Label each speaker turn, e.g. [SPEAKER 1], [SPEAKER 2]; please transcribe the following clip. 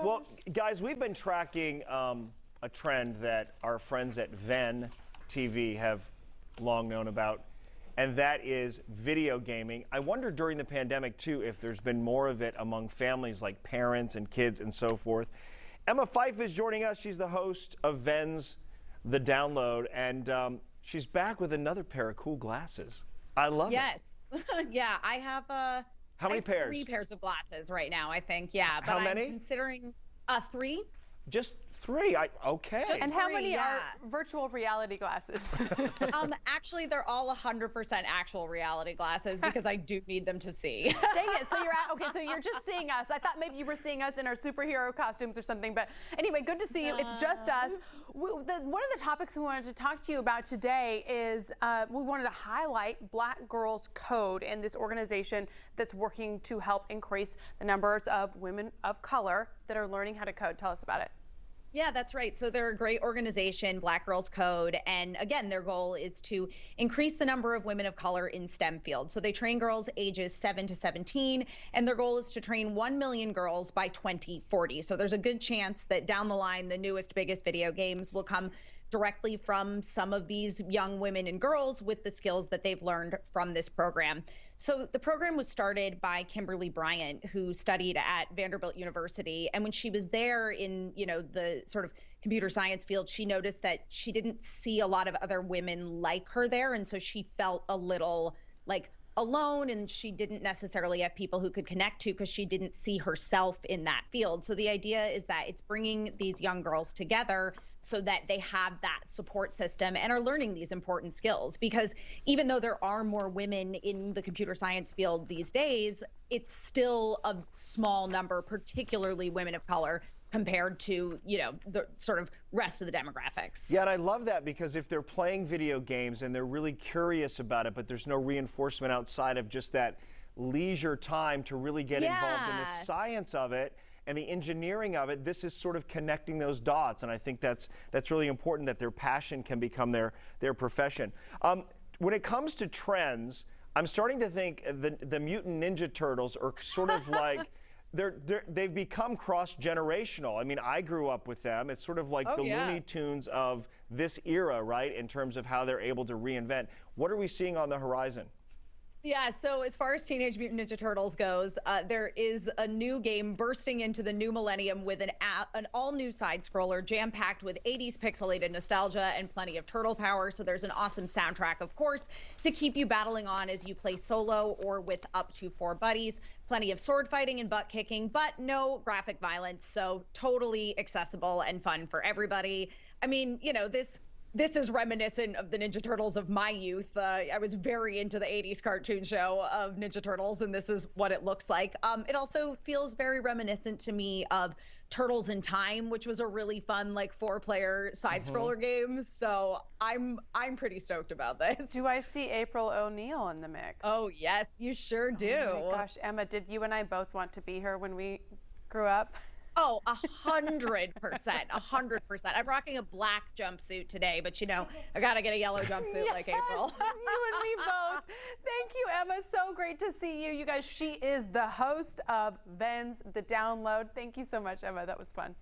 [SPEAKER 1] Well, guys, we've been tracking a trend that our friends at Venn TV have long known about, and that is video gaming. I wonder during the pandemic, too, if there's been more of it among families like parents and kids and so forth. Emma Fyffe is joining us. She's the host of Venn's The Download, and she's back with another pair of cool glasses. I love it.
[SPEAKER 2] Yes. Yeah, I have
[SPEAKER 1] How many pairs?
[SPEAKER 2] 3 pairs of glasses right now, I think. Yeah, but
[SPEAKER 1] How many?
[SPEAKER 2] I'm considering 3.
[SPEAKER 1] Just 3. Okay.
[SPEAKER 3] And how
[SPEAKER 2] 3,
[SPEAKER 3] many
[SPEAKER 2] yeah.
[SPEAKER 3] are virtual reality glasses?
[SPEAKER 2] Actually, they're all 100% actual reality glasses because I do need them to see.
[SPEAKER 3] Dang it. So you're just seeing us. I thought maybe you were seeing us in our superhero costumes or something. But anyway, good to see you. It's just us. One of the topics we wanted to talk to you about today is we wanted to highlight Black Girls Code and this organization that's working to help increase the numbers of women of color that are learning how to code. Tell us about it.
[SPEAKER 2] Yeah, that's right. So they're a great organization, Black Girls Code. And again, their goal is to increase the number of women of color in STEM fields. So they train girls ages 7 to 17, and their goal is to train 1 million girls by 2040. So there's a good chance that down the line, the newest, biggest video games will come directly from some of these young women and girls with the skills that they've learned from this program. So the program was started by Kimberly Bryant, who studied at Vanderbilt University. And when she was there in, the sort of computer science field, she noticed that she didn't see a lot of other women like her there. And so she felt a little like alone, and she didn't necessarily have people who could connect to because she didn't see herself in that field. So the idea is that it's bringing these young girls together so that they have that support system and are learning these important skills. Because even though there are more women in the computer science field these days, it's still a small number, particularly women of color, compared to, the sort of rest of the demographics.
[SPEAKER 1] Yeah, and I love that because if they're playing video games and they're really curious about it, but there's no reinforcement outside of just that leisure time to really get involved in the science of it and the engineering of it, this is sort of connecting those dots. And I think that's really important that their passion can become their profession. When it comes to trends, I'm starting to think the Mutant Ninja Turtles are sort of like, they've become cross-generational. I mean, I grew up with them. It's sort of like the Looney Tunes of this era, right, in terms of how they're able to reinvent. What are we seeing on the horizon?
[SPEAKER 2] Yeah, so as far as Teenage Mutant Ninja Turtles goes, there is a new game bursting into the new millennium with an all-new side-scroller jam-packed with 80s pixelated nostalgia and plenty of turtle power. So there's an awesome soundtrack, of course, to keep you battling on as you play solo or with up to 4 buddies. Plenty of sword fighting and butt kicking, but no graphic violence. So totally accessible and fun for everybody. I mean, this is reminiscent of the Ninja Turtles of my youth. I was very into the 80s cartoon show of Ninja Turtles, and this is what it looks like. It also feels very reminiscent to me of Turtles in Time, which was a really fun, 4-player side-scroller game. So I'm pretty stoked about this.
[SPEAKER 3] Do I see April O'Neil in the mix?
[SPEAKER 2] Oh, yes, you sure do.
[SPEAKER 3] Oh my gosh, Emma, did you and I both want to be her when we grew up?
[SPEAKER 2] Oh, 100%, 100%. I'm rocking a black jumpsuit today, but I gotta get a yellow jumpsuit like April.
[SPEAKER 3] You and me both. Thank you, Emma. So great to see you. You guys, she is the host of Venn's The Download. Thank you so much, Emma. That was fun.